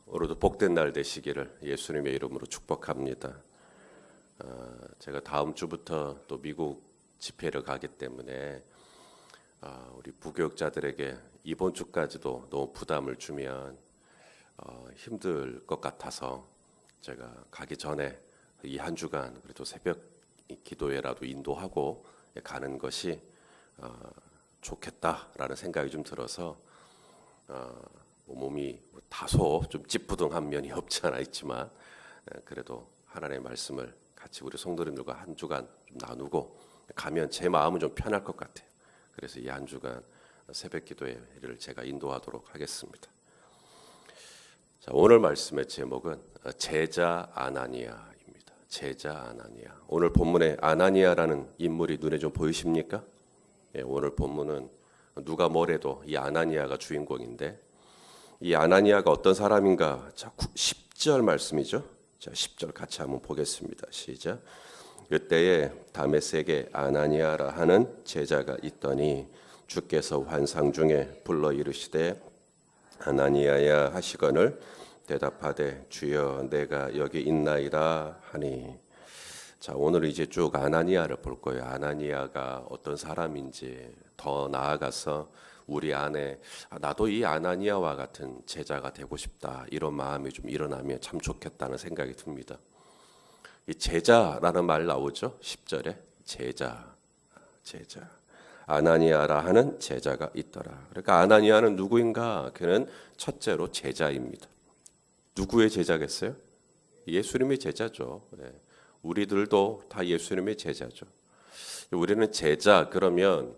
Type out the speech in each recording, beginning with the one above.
오늘도 복된 날 되시기를 예수님의 이름으로 축복합니다. 제가 다음 주부터 또 미국 집회를 가기 때문에 우리 부교육자들에게 이번 주까지도 너무 부담을 주면 힘들 것 같아서 제가 가기 전에 이 한 주간 그래도 새벽 기도회라도 인도하고 가는 것이 좋겠다라는 생각이 좀 들어서 몸이 다소 좀 찌뿌둥한 면이 없지 않아 있지만 그래도 하나님의 말씀을 같이 우리 성도님들과 한 주간 좀 나누고 가면 제 마음은 좀 편할 것 같아요. 그래서 이 한 주간 새벽 기도회를 제가 인도하도록 하겠습니다. 자, 오늘 말씀의 제목은 제자 아나니아입니다. 제자 아나니아. 오늘 본문에 아나니아라는 인물이 눈에 좀 보이십니까? 오늘 본문은 누가 뭐래도 이 아나니아가 주인공인데 이 아나니아가 어떤 사람인가? 자, 10절 말씀이죠. 자, 10절 같이 한번 보겠습니다. 시작. 그때에 다메섹에 아나니아라 하는 제자가 있더니 주께서 환상 중에 불러 이르시되 아나니아야 하시거늘 대답하되 주여 내가 여기 있나이다 하니. 자, 오늘 이제 쭉 아나니아를 볼 거예요. 아나니아가 어떤 사람인지 더 나아가서 우리 안에 나도 이 아나니아와 같은 제자가 되고 싶다 이런 마음이 좀 일어나면 참 좋겠다는 생각이 듭니다. 이 제자라는 말 나오죠. 10절에 제자. 아나니아라 하는 제자가 있더라. 그러니까 아나니아는 누구인가? 그는 첫째로 제자입니다. 누구의 제자겠어요? 예수님의 제자죠. 우리들도 다 예수님의 제자죠. 우리는 제자 그러면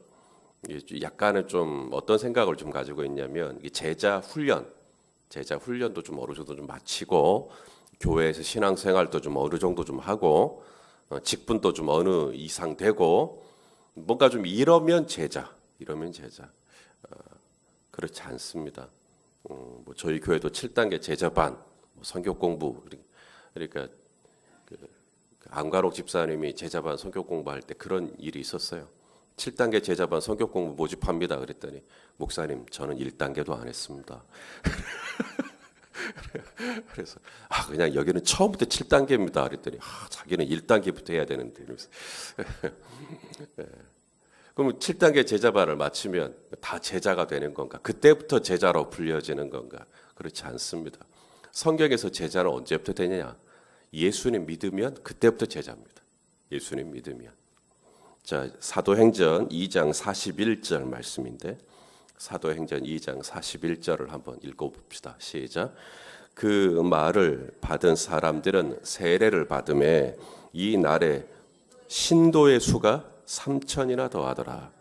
약간은 좀 어떤 생각을 좀 가지고 있냐면 제자 훈련도 좀 어느 정도 좀 마치고 교회에서 신앙생활도 좀 어느 정도 좀 하고 직분도 좀 어느 이상 되고 뭔가 좀 이러면 제자. 그렇지 않습니다. 뭐 저희 교회도 7단계 제자반 성경 공부 그러니까 안가록 집사님이 제자반 성경 공부할 때 그런 일이 있었어요. 7단계 제자반 성경 공부 모집합니다. 그랬더니 목사님 저는 1단계도 안 했습니다. 그래서 그냥 여기는 처음부터 7단계입니다. 그랬더니 자기는 1단계부터 해야 되는데 이러면서 그럼 7단계 제자반을 마치면 다 제자가 되는 건가? 그때부터 제자로 불려지는 건가? 그렇지 않습니다. 성경에서 제자는 언제부터 되느냐? 예수님 믿으면 그때부터 제자입니다. 예수님 믿으면. 자, 사도행전 2장 41절 말씀인데 사도행전 2장 41절을 한번 읽어봅시다. 시작. 그 말을 받은 사람들은 세례를 받음에 이 날에 신도의 수가 3천이나 더하더라.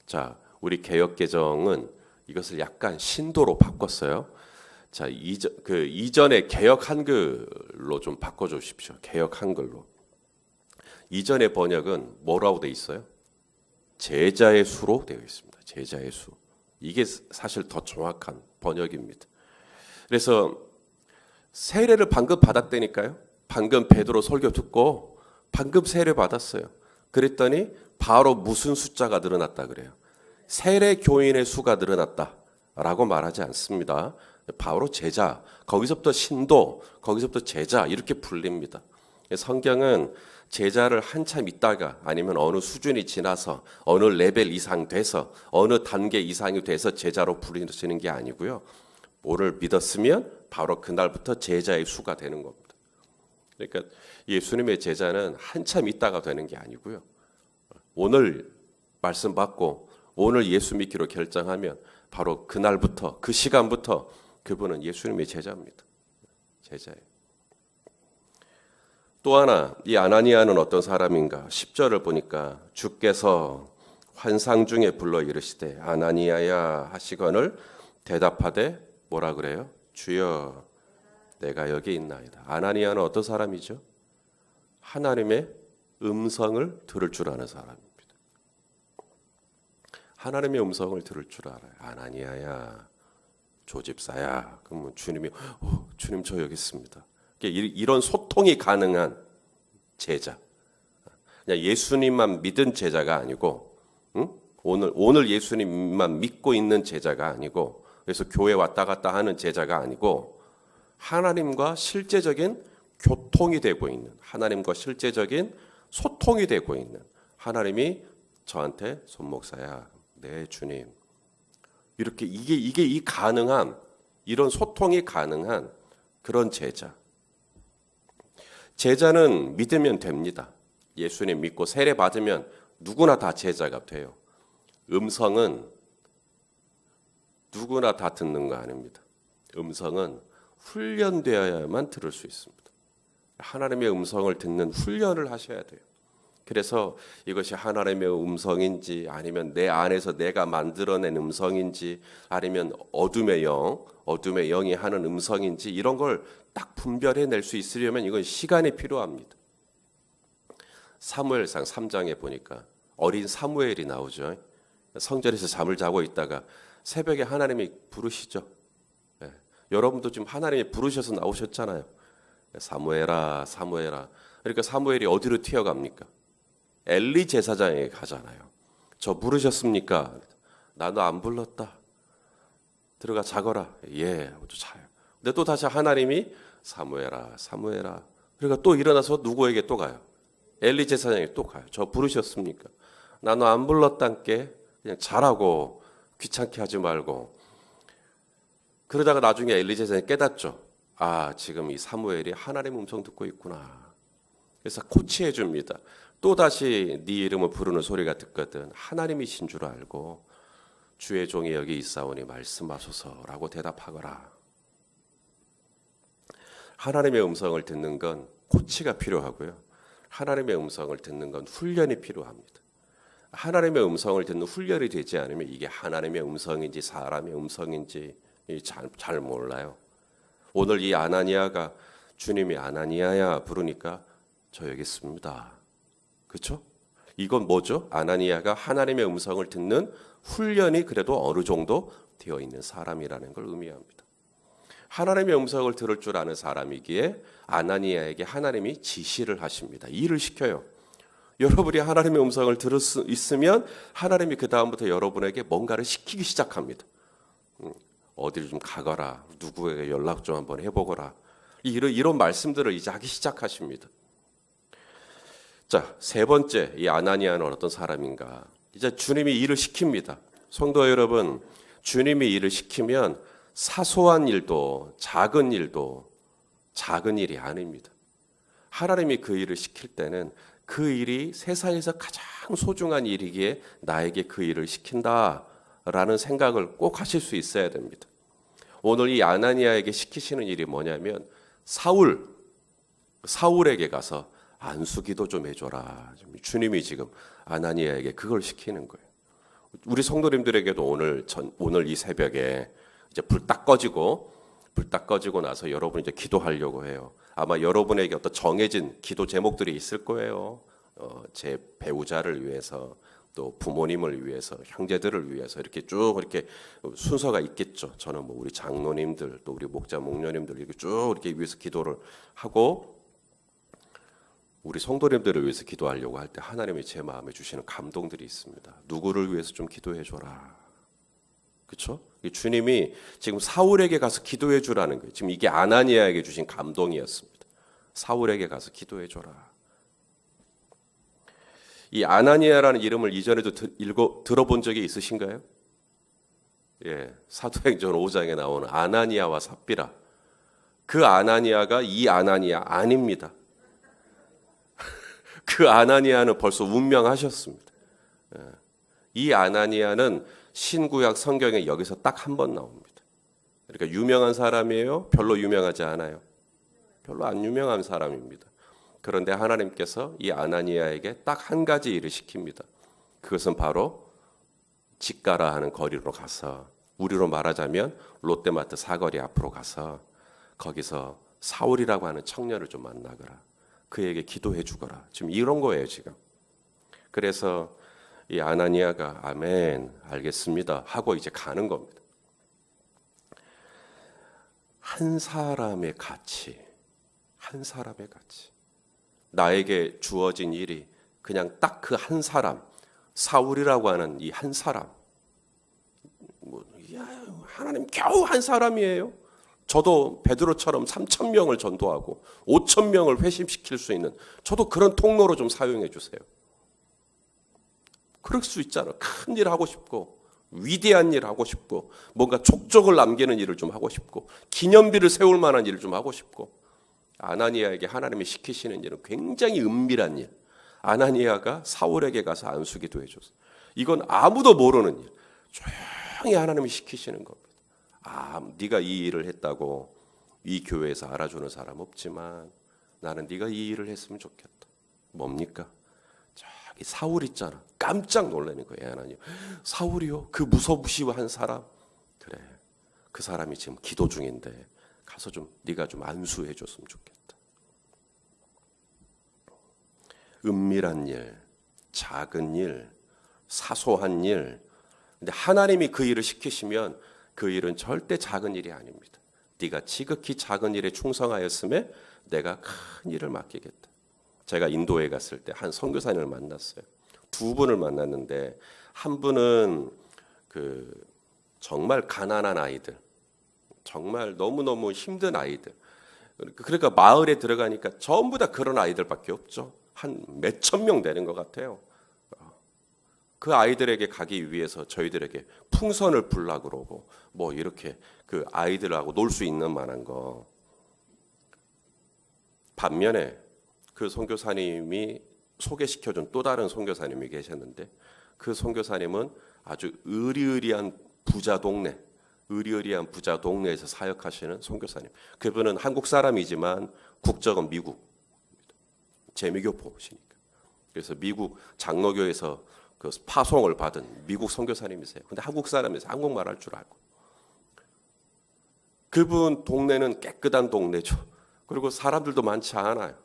자, 우리 개역개정은 이것을 약간 신도로 바꿨어요. 자, 이전에 개역 한글로 좀 바꿔주십시오. 개역 한글로. 이전의 번역은 뭐라고 돼 있어요? 제자의 수로 되어 있습니다. 제자의 수. 이게 사실 더 정확한 번역입니다. 그래서 세례를 방금 받았다니까요. 방금 베드로 설교 듣고 방금 세례 받았어요. 그랬더니 바로 무슨 숫자가 늘어났다 그래요? 세례 교인의 수가 늘어났다라고 말하지 않습니다. 바로 제자, 거기서부터 신도, 거기서부터 제자 이렇게 불립니다. 성경은 제자를 한참 있다가 아니면 어느 수준이 지나서 어느 레벨 이상 돼서 어느 단계 이상이 돼서 제자로 부르시는 게 아니고요. 뭐를 믿었으면 바로 그날부터 제자의 수가 되는 겁니다. 그러니까 예수님의 제자는 한참 있다가 되는 게 아니고요. 오늘 말씀 받고 오늘 예수 믿기로 결정하면 바로 그날부터 그 시간부터 그분은 예수님의 제자입니다. 제자예요. 또 하나 이 아나니아는 어떤 사람인가? 10절을 보니까 주께서 환상 중에 불러 이르시되 아나니아야 하시거늘 대답하되 뭐라 그래요? 주여 내가 여기 있나이다. 아나니아는 어떤 사람이죠? 하나님의 음성을 들을 줄 아는 사람입니다. 하나님의 음성을 들을 줄 알아요. 아나니아야, 조집사야. 그러면 주님이 주님 저 여기 있습니다. 이런 소통이 가능한 제자. 그냥 예수님만 믿은 제자가 아니고 오늘 예수님만 믿고 있는 제자가 아니고 그래서 교회 왔다 갔다 하는 제자가 아니고 하나님과 실제적인 교통이 되고 있는, 하나님과 실제적인 소통이 되고 있는, 하나님이 저한테 손 목사야, 네 주님, 이렇게 이게 이 가능한, 이런 소통이 가능한 그런 제자. 제자는 믿으면 됩니다. 예수님 믿고 세례 받으면 누구나 다 제자가 돼요. 음성은 누구나 다 듣는 거 아닙니다. 음성은 훈련되어야만 들을 수 있습니다. 하나님의 음성을 듣는 훈련을 하셔야 돼요. 그래서 이것이 하나님의 음성인지 아니면 내 안에서 내가 만들어낸 음성인지 아니면 어둠의 영이 하는 음성인지 이런 걸 딱 분별해낼 수 있으려면 이건 시간이 필요합니다. 사무엘상 3장에 보니까 어린 사무엘이 나오죠. 성전에서 잠을 자고 있다가 새벽에 하나님이 부르시죠. 네. 여러분도 지금 하나님이 부르셔서 나오셨잖아요. 사무엘아, 사무엘아. 그러니까 사무엘이 어디로 튀어갑니까? 엘리 제사장에게 가잖아요. 저 부르셨습니까? 나도 안 불렀다. 들어가 자거라. 예, 하고 또 자요. 근데 또 다시 하나님이 사무엘아, 사무엘아. 그러니까 또 일어나서 누구에게 또 가요? 엘리 제사장에게 또 가요. 저 부르셨습니까? 나도 안 불렀단께. 그냥 자라고 귀찮게 하지 말고. 그러다가 나중에 엘리 제사장이 깨닫죠. 아, 지금 이 사무엘이 하나님 음성 듣고 있구나. 그래서 코치해 줍니다. 또다시 네 이름을 부르는 소리가 듣거든 하나님이신 줄 알고 주의 종이 여기 있사오니 말씀하소서라고 대답하거라. 하나님의 음성을 듣는 건 코치가 필요하고요. 하나님의 음성을 듣는 건 훈련이 필요합니다. 하나님의 음성을 듣는 훈련이 되지 않으면 이게 하나님의 음성인지 사람의 음성인지 잘 몰라요. 오늘 이 아나니아가 주님이 아나니아야 부르니까 저 여기 있습니다. 그렇죠? 이건 뭐죠? 아나니아가 하나님의 음성을 듣는 훈련이 그래도 어느 정도 되어 있는 사람이라는 걸 의미합니다. 하나님의 음성을 들을 줄 아는 사람이기에 아나니아에게 하나님이 지시를 하십니다. 일을 시켜요. 여러분이 하나님의 음성을 들을 수 있으면 하나님이 그 다음부터 여러분에게 뭔가를 시키기 시작합니다. 어디를 좀 가거라. 누구에게 연락 좀 한번 해보거라. 이런 말씀들을 이제 하기 시작하십니다. 자, 세 번째, 이 아나니아는 어떤 사람인가? 이제 주님이 일을 시킵니다. 성도 여러분, 주님이 일을 시키면 사소한 일도 작은 일도 작은 일이 아닙니다. 하나님이 그 일을 시킬 때는 그 일이 세상에서 가장 소중한 일이기에 나에게 그 일을 시킨다라는 생각을 꼭 하실 수 있어야 됩니다. 오늘 이 아나니아에게 시키시는 일이 뭐냐면 사울에게 가서 안수기도 좀 해줘라. 주님이 지금 아나니아에게 그걸 시키는 거예요. 우리 성도님들에게도 오늘 이 새벽에 이제 불 딱 꺼지고 나서 여러분 이제 기도하려고 해요. 아마 여러분에게 어떤 정해진 기도 제목들이 있을 거예요. 제 배우자를 위해서, 또 부모님을 위해서, 형제들을 위해서 이렇게 쭉 이렇게 순서가 있겠죠. 저는 뭐 우리 장로님들, 또 우리 목자 목녀님들 이렇게 쭉 이렇게 위해서 기도를 하고, 우리 성도님들을 위해서 기도하려고 할 때 하나님이 제 마음에 주시는 감동들이 있습니다. 누구를 위해서 좀 기도해 줘라. 그렇죠? 주님이 지금 사울에게 가서 기도해 주라는 거예요. 지금 이게 아나니아에게 주신 감동이었습니다. 사울에게 가서 기도해 줘라. 이 아나니아라는 이름을 이전에도 들어본 적이 있으신가요? 예, 사도행전 5장에 나오는 아나니아와 삽비라. 그 아나니아가 이 아나니아 아닙니다. 그 아나니아는 벌써 운명하셨습니다. 예. 이 아나니아는 신구약 성경에 여기서 딱 한 번 나옵니다. 그러니까 유명한 사람이에요? 별로 유명하지 않아요? 별로 안 유명한 사람입니다. 그런데 하나님께서 이 아나니아에게 딱 한 가지 일을 시킵니다. 그것은 바로 직가라 하는 거리로 가서, 우리로 말하자면 롯데마트 사거리 앞으로 가서 거기서 사울이라고 하는 청년을 좀 만나거라. 그에게 기도해 주거라. 지금 이런 거예요, 지금. 그래서 이 아나니아가 아멘, 알겠습니다 하고 이제 가는 겁니다. 한 사람의 가치. 나에게 주어진 일이 그냥 딱 그 한 사람, 사울이라고 하는 이 한 사람. 하나님 겨우 한 사람이에요. 저도 베드로처럼 3,000명을 전도하고 5,000명을 회심시킬 수 있는 저도 그런 통로로 좀 사용해 주세요. 그럴 수 있잖아. 큰 일 하고 싶고 위대한 일 하고 싶고 뭔가 족적을 남기는 일을 좀 하고 싶고 기념비를 세울 만한 일을 좀 하고 싶고 아나니아에게 하나님이 시키시는 일은 굉장히 은밀한 일. 아나니아가 사울에게 가서 안수기도 해줬어. 이건 아무도 모르는 일. 조용히 하나님이 시키시는 겁니다. 네가 이 일을 했다고 이 교회에서 알아주는 사람 없지만 나는 네가 이 일을 했으면 좋겠다. 뭡니까? 저기 사울 있잖아. 깜짝 놀라는 거예요. 하나님. 사울이요? 그 무소부시한 사람? 그래. 그 사람이 지금 기도 중인데 가서 좀 네가 좀 안수해 줬으면 좋겠다. 은밀한 일, 작은 일, 사소한 일. 근데 하나님이 그 일을 시키시면 그 일은 절대 작은 일이 아닙니다. 네가 지극히 작은 일에 충성하였음에 내가 큰 일을 맡기겠다. 제가 인도에 갔을 때 한 선교사님을 만났어요. 두 분을 만났는데 한 분은 정말 가난한 아이들, 정말 너무너무 힘든 아이들. 그러니까 마을에 들어가니까 전부 다 그런 아이들밖에 없죠. 한 몇천 명 되는 것 같아요. 그 아이들에게 가기 위해서 저희들에게 풍선을 불라 그러고 뭐 이렇게 그 아이들하고 놀 수 있는 만한 거. 반면에 그 선교사님이 소개시켜준 또 다른 선교사님이 계셨는데 그 선교사님은 아주 의리의리한 부자 동네에서 사역하시는 선교사님. 그분은 한국 사람이지만 국적은 미국, 재미교포시니까. 그래서 미국 장로교에서 그 파송을 받은 미국 선교사님이세요. 근데 한국 사람이세요. 한국말 할 줄 알고. 그분 동네는 깨끗한 동네죠. 그리고 사람들도 많지 않아요.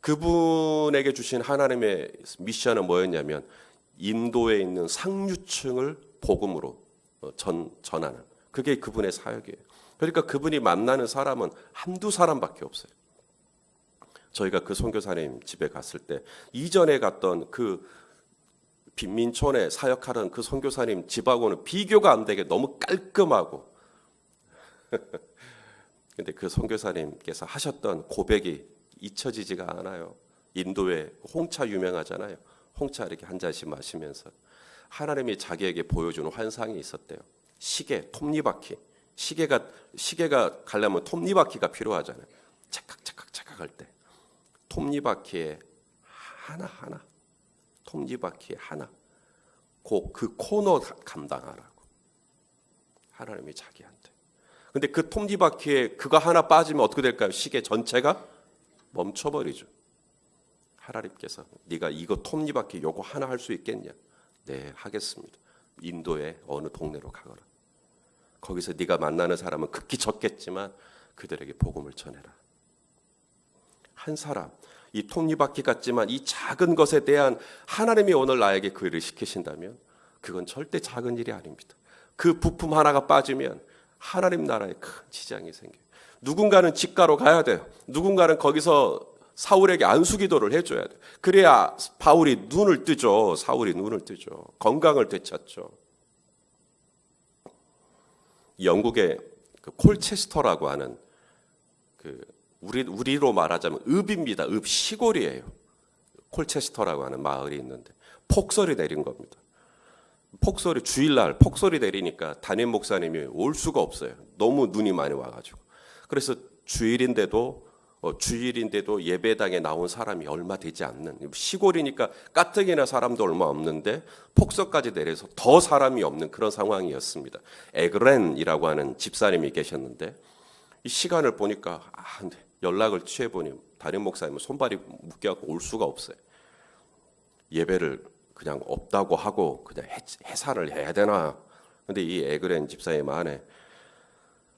그분에게 주신 하나님의 미션은 뭐였냐면 인도에 있는 상류층을 복음으로 전하는. 그게 그분의 사역이에요. 그러니까 그분이 만나는 사람은 한두 사람밖에 없어요. 저희가 그 선교사님 집에 갔을 때 이전에 갔던 그 빈민촌에 사역하던 그 선교사님 집하고는 비교가 안 되게 너무 깔끔하고 근데 그 선교사님께서 하셨던 고백이 잊혀지지가 않아요. 인도에 홍차 유명하잖아요. 홍차 이렇게 한 잔씩 마시면서 하나님이 자기에게 보여주는 환상이 있었대요. 시계, 톱니바퀴. 시계가 가려면 톱니바퀴가 필요하잖아요. 착각 할 때. 톱니바퀴에 하나. 톱니바퀴에 하나. 그 코너 감당하라고. 하나님이 자기한테. 근데 그 톱니바퀴에 그거 하나 빠지면 어떻게 될까요? 시계 전체가 멈춰버리죠. 하나님께서 네가 이거 톱니바퀴 요거 하나 할 수 있겠냐? 네, 하겠습니다. 인도의 어느 동네로 가거라. 거기서 네가 만나는 사람은 극히 적겠지만 그들에게 복음을 전해라. 한 사람, 이 톱니바퀴 같지만 이 작은 것에 대한 하나님이 오늘 나에게 그 일을 시키신다면 그건 절대 작은 일이 아닙니다. 그 부품 하나가 빠지면 하나님 나라에 큰 지장이 생겨요. 누군가는 직가로 가야 돼요. 누군가는 거기서 사울에게 안수기도를 해줘야 돼요. 그래야 바울이 눈을 뜨죠. 사울이 눈을 뜨죠. 건강을 되찾죠. 영국의 그 콜체스터라고 하는 우리로 말하자면 읍입니다. 읍 시골이에요. 콜체스터라고 하는 마을이 있는데 폭설이 내린 겁니다. 주일날 폭설이 내리니까 담임 목사님이 올 수가 없어요. 너무 눈이 많이 와가지고. 그래서 주일인데도 예배당에 나온 사람이 얼마 되지 않는 시골이니까 가뜩이나 사람도 얼마 없는데 폭설까지 내려서 더 사람이 없는 그런 상황이었습니다. 에그렌이라고 하는 집사님이 계셨는데 이 시간을 보니까 연락을 취해보니 담임 목사님은 손발이 묶여갖고 올 수가 없어요. 예배를 그냥 없다고 하고 그냥 해산을 해야 되나. 근데 이 에그렌 집사님 안에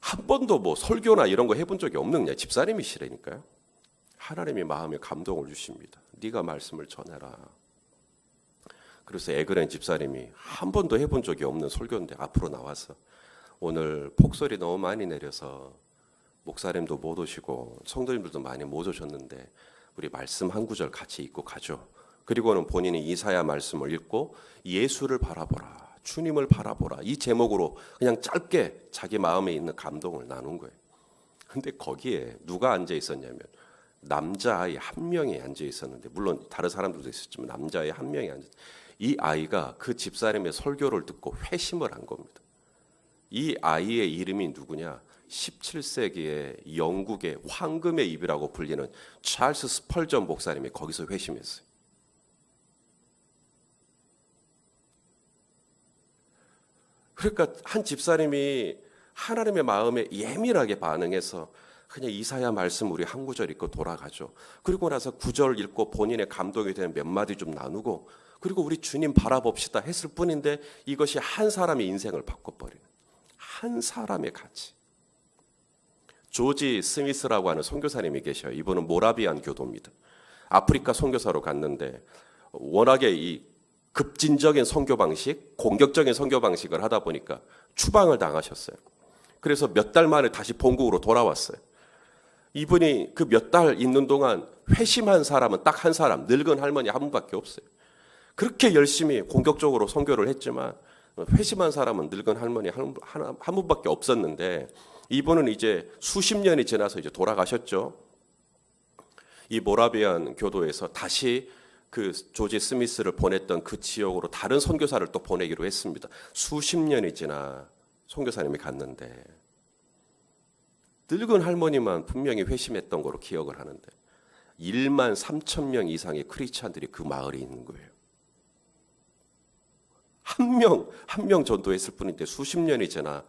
한 번도 뭐 설교나 이런 거 해본 적이 없는 그냥 집사님이시라니까요. 하나님이 마음에 감동을 주십니다. 네가 말씀을 전해라. 그래서 에그렌 집사님이 한 번도 해본 적이 없는 설교인데 앞으로 나와서 오늘 폭설이 너무 많이 내려서 목사님도 못 오시고 성도님들도 많이 못 오셨는데 우리 말씀 한 구절 같이 읽고 가죠. 그리고는 본인이 이사야 말씀을 읽고 예수를 바라보라. 주님을 바라보라. 이 제목으로 그냥 짧게 자기 마음에 있는 감동을 나눈 거예요. 근데 거기에 누가 앉아 있었냐면 남자아이 한 명이 앉아 있었는데, 물론 다른 사람들도 있었지만 남자아이 한 명이 앉아 있었어요. 이 아이가 그 집사람의 설교를 듣고 회심을 한 겁니다. 이 아이의 이름이 누구냐? 17세기의 영국의 황금의 입이라고 불리는 찰스 스펄전 목사님이 거기서 회심했어요. 그러니까 한 집사님이 하나님의 마음에 예민하게 반응해서 그냥 이사야 말씀 우리 한 구절 읽고 돌아가죠. 그리고 나서 구절 읽고 본인의 감동이 되는 몇 마디 좀 나누고, 그리고 우리 주님 바라봅시다 했을 뿐인데, 이것이 한 사람의 인생을 바꿔버리는, 한 사람의 가치. 조지 스미스라고 하는 선교사님이 계셔요. 이분은 모라비안 교도입니다. 아프리카 선교사로 갔는데 워낙에 이 급진적인 선교 방식, 공격적인 선교 방식을 하다 보니까 추방을 당하셨어요. 그래서 몇 달 만에 다시 본국으로 돌아왔어요. 이분이 그 몇 달 있는 동안 회심한 사람은 딱 한 사람, 늙은 할머니 한 분밖에 없어요. 그렇게 열심히 공격적으로 선교를 했지만 회심한 사람은 늙은 할머니 한 분밖에 없었는데, 이분은 이제 수십 년이 지나서 이제 돌아가셨죠. 이 모라비안 교도에서 다시 그 조지 스미스를 보냈던 그 지역으로 다른 선교사를 또 보내기로 했습니다. 수십 년이 지나 선교사님이 갔는데 늙은 할머니만 분명히 회심했던 거로 기억을 하는데 1만 3천 명 이상의 크리스찬들이 그 마을에 있는 거예요. 한 명 전도했을 뿐인데 수십 년이 지나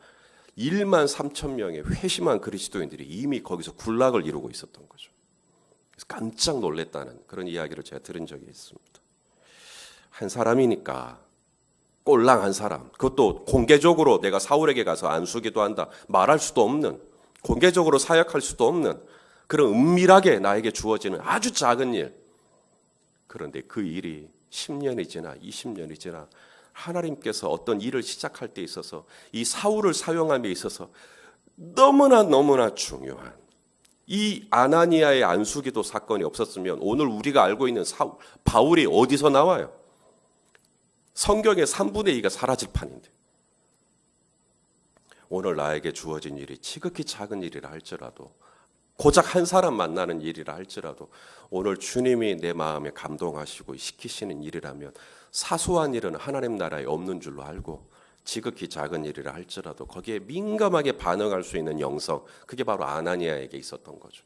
1만 3천 명의 회심한 그리스도인들이 이미 거기서 군락을 이루고 있었던 거죠. 그래서 깜짝 놀랐다는 그런 이야기를 제가 들은 적이 있습니다. 한 사람이니까, 꼴랑 한 사람, 그것도 공개적으로 내가 사울에게 가서 안수기도 한다 말할 수도 없는, 공개적으로 사역할 수도 없는 그런 은밀하게 나에게 주어지는 아주 작은 일. 그런데 그 일이 10년이 지나 20년이 지나 하나님께서 어떤 일을 시작할 때 있어서 이 사울을 사용함에 있어서 너무나 중요한 이 아나니아의 안수기도 사건이 없었으면 오늘 우리가 알고 있는 바울이 어디서 나와요? 성경의 3분의 2가 사라질 판인데, 오늘 나에게 주어진 일이 지극히 작은 일이라 할지라도, 고작 한 사람 만나는 일이라 할지라도, 오늘 주님이 내 마음에 감동하시고 시키시는 일이라면 사소한 일은 하나님 나라에 없는 줄로 알고, 지극히 작은 일이라 할지라도 거기에 민감하게 반응할 수 있는 영성, 그게 바로 아나니아에게 있었던 거죠.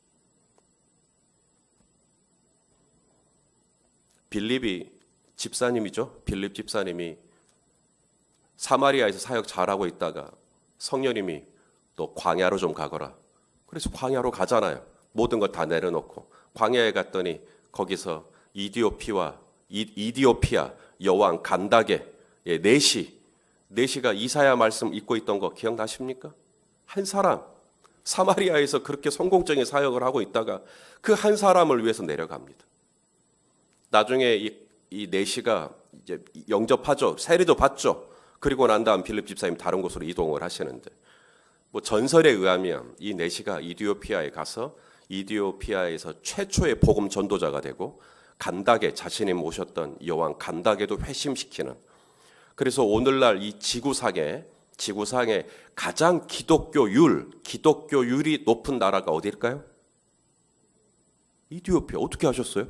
빌립이 집사님이죠. 빌립 집사님이 사마리아에서 사역 잘하고 있다가 성령님이 또 광야로 좀 가거라. 그래서 광야로 가잖아요. 모든 것 다 내려놓고 광야에 갔더니 거기서 이디오피아 여왕 간다게 네시가 이사야 말씀 읽고 있던 거 기억나십니까? 한 사람, 사마리아에서 그렇게 성공적인 사역을 하고 있다가 그 한 사람을 위해서 내려갑니다. 나중에 이 네시가 이제 영접하죠. 세례도 받죠. 그리고 난 다음 빌립 집사님 다른 곳으로 이동을 하시는데, 뭐 전설에 의하면 이 네시가 이디오피아에 가서 이디오피아에서 최초의 복음 전도자가 되고 간다게, 자신이 모셨던 여왕 간다게도 회심시키는, 그래서 오늘날 이 지구상에 가장 기독교율이 높은 나라가 어디일까요? 이디오피아. 어떻게 하셨어요?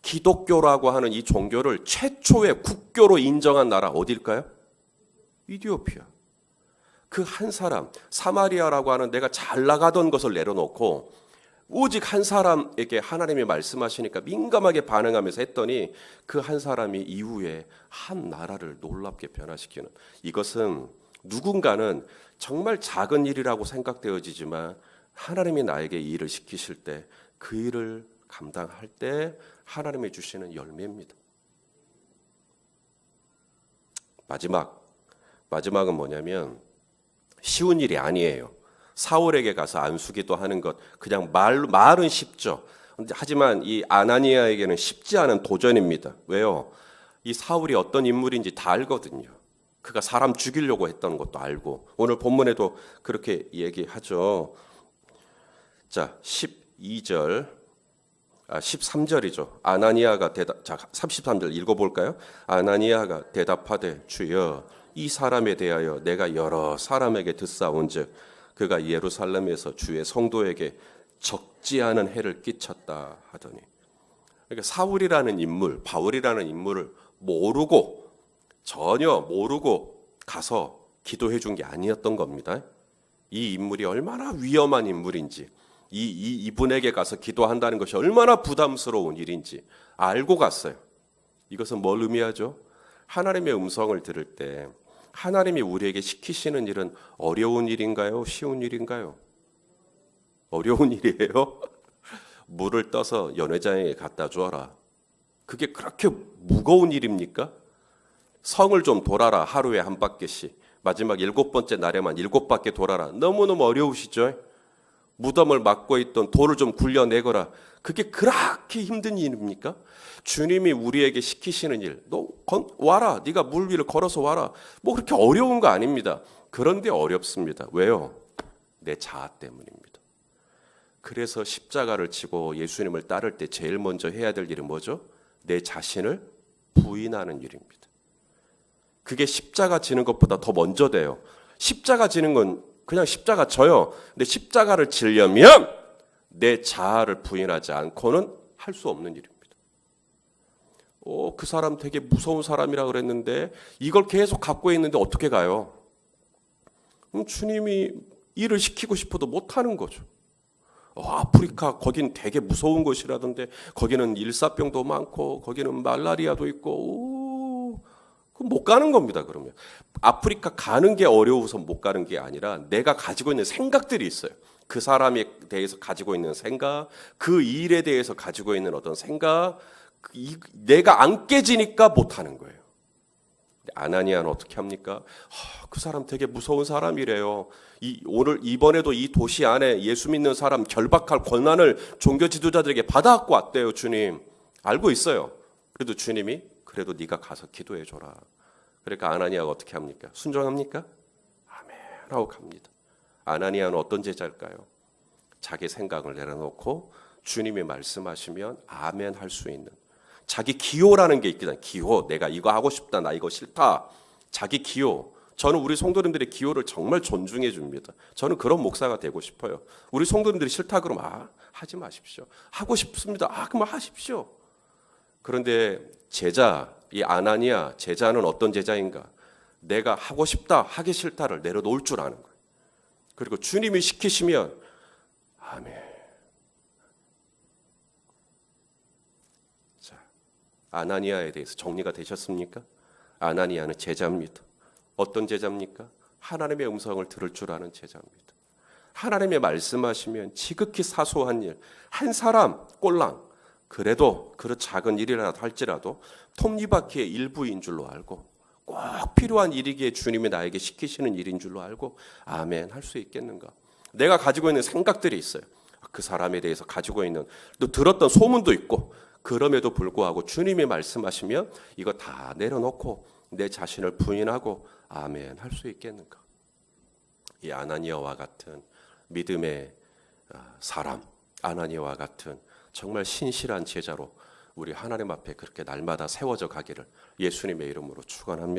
기독교라고 하는 이 종교를 최초의 국교로 인정한 나라 어디일까요? 이디오피아. 그 한 사람, 사마리아라고 하는 내가 잘 나가던 것을 내려놓고 오직 한 사람에게 하나님이 말씀하시니까 민감하게 반응하면서 했더니 그 한 사람이 이후에 한 나라를 놀랍게 변화시키는, 이것은 누군가는 정말 작은 일이라고 생각되어지지만 하나님이 나에게 이 일을 시키실 때 그 일을 감당할 때 하나님이 주시는 열매입니다. 마지막은 뭐냐면 쉬운 일이 아니에요. 사울에게 가서 안수기도 하는 것, 그냥 말은 쉽죠. 하지만 이 아나니아에게는 쉽지 않은 도전입니다. 왜요? 이 사울이 어떤 인물인지 다 알거든요. 그가 사람 죽이려고 했던 것도 알고, 오늘 본문에도 그렇게 얘기하죠. 자, 12절 13절이죠. 아나니아가 자, 33절 읽어볼까요? 아나니아가 대답하되 주여 이 사람에 대하여 내가 여러 사람에게 듣사온즉 그가 예루살렘에서 주의 성도에게 적지 않은 해를 끼쳤다 하더니, 그러니까 사울이라는 인물, 바울이라는 인물을 전혀 모르고 가서 기도해 준 게 아니었던 겁니다. 이 인물이 얼마나 위험한 인물인지, 이분에게 가서 기도한다는 것이 얼마나 부담스러운 일인지 알고 갔어요. 이것은 뭘 의미하죠? 하나님의 음성을 들을 때 하나님이 우리에게 시키시는 일은 어려운 일인가요? 쉬운 일인가요? 어려운 일이에요. 물을 떠서 연회장에게 갖다 주어라. 그게 그렇게 무거운 일입니까? 성을 좀 돌아라. 하루에 한 바퀴씩. 마지막 7번째 날에만 7바퀴 돌아라. 너무너무 어려우시죠? 무덤을 막고 있던 돌을 좀 굴려내거라. 그게 그렇게 힘든 일입니까? 주님이 우리에게 시키시는 일, 너 와라. 네가 물 위를 걸어서 와라. 뭐 그렇게 어려운 거 아닙니다. 그런데 어렵습니다. 왜요? 내 자아 때문입니다. 그래서 십자가를 지고 예수님을 따를 때 제일 먼저 해야 될 일은 뭐죠? 내 자신을 부인하는 일입니다. 그게 십자가 지는 것보다 더 먼저 돼요. 십자가 지는 건 그냥 십자가 져요. 근데 십자가를 지려면 내 자아를 부인하지 않고는 할 수 없는 일입니다. 그 사람 되게 무서운 사람이라 그랬는데 이걸 계속 갖고 있는데 어떻게 가요? 주님이 일을 시키고 싶어도 못하는 거죠. 아프리카 거긴 되게 무서운 곳이라던데 거기는 일사병도 많고 거기는 말라리아도 있고 그럼 못 가는 겁니다. 그러면 아프리카 가는 게 어려워서 못 가는 게 아니라 내가 가지고 있는 생각들이 있어요. 그 사람에 대해서 가지고 있는 생각, 그 일에 대해서 가지고 있는 어떤 생각, 내가 안 깨지니까 못 하는 거예요. 아나니아는 어떻게 합니까? 그 사람 되게 무서운 사람이래요. 이번에도 이 도시 안에 예수 믿는 사람 결박할 권한을 종교 지도자들에게 받아갖고 왔대요. 주님 알고 있어요. 그래도 주님이 그래도 네가 가서 기도해 줘라. 그러니까 아나니아가 어떻게 합니까? 순종합니까? 아멘 하고 갑니다. 아나니아는 어떤 제자일까요? 자기 생각을 내려놓고 주님이 말씀하시면 아멘 할 수 있는, 자기 기호라는 게 있거든요. 기호, 내가 이거 하고 싶다, 나 이거 싫다. 자기 기호. 저는 우리 성도님들의 기호를 정말 존중해 줍니다. 저는 그런 목사가 되고 싶어요. 우리 성도님들이 싫다 그러면 하지 마십시오. 하고 싶습니다. 그러면 하십시오. 그런데 제자, 이 아나니아 제자는 어떤 제자인가? 내가 하고 싶다, 하기 싫다를 내려놓을 줄 아는 거예요. 그리고 주님이 시키시면 아멘. 자, 아나니아에 대해서 정리가 되셨습니까? 아나니아는 제자입니다. 어떤 제자입니까? 하나님의 음성을 들을 줄 아는 제자입니다. 하나님의 말씀하시면 지극히 사소한 일, 한 사람 꼴랑, 그래도 그 작은 일이라도 할지라도 톱니바퀴의 일부인 줄로 알고 꼭 필요한 일이기에 주님이 나에게 시키시는 일인 줄로 알고 아멘 할 수 있겠는가? 내가 가지고 있는 생각들이 있어요. 그 사람에 대해서 가지고 있는 또 들었던 소문도 있고, 그럼에도 불구하고 주님이 말씀하시면 이거 다 내려놓고 내 자신을 부인하고 아멘 할 수 있겠는가? 이 아나니아와 같은 믿음의 사람, 아나니아와 같은 정말 신실한 제자로 우리 하나님 앞에 그렇게 날마다 세워져 가기를 예수님의 이름으로 축원합니다.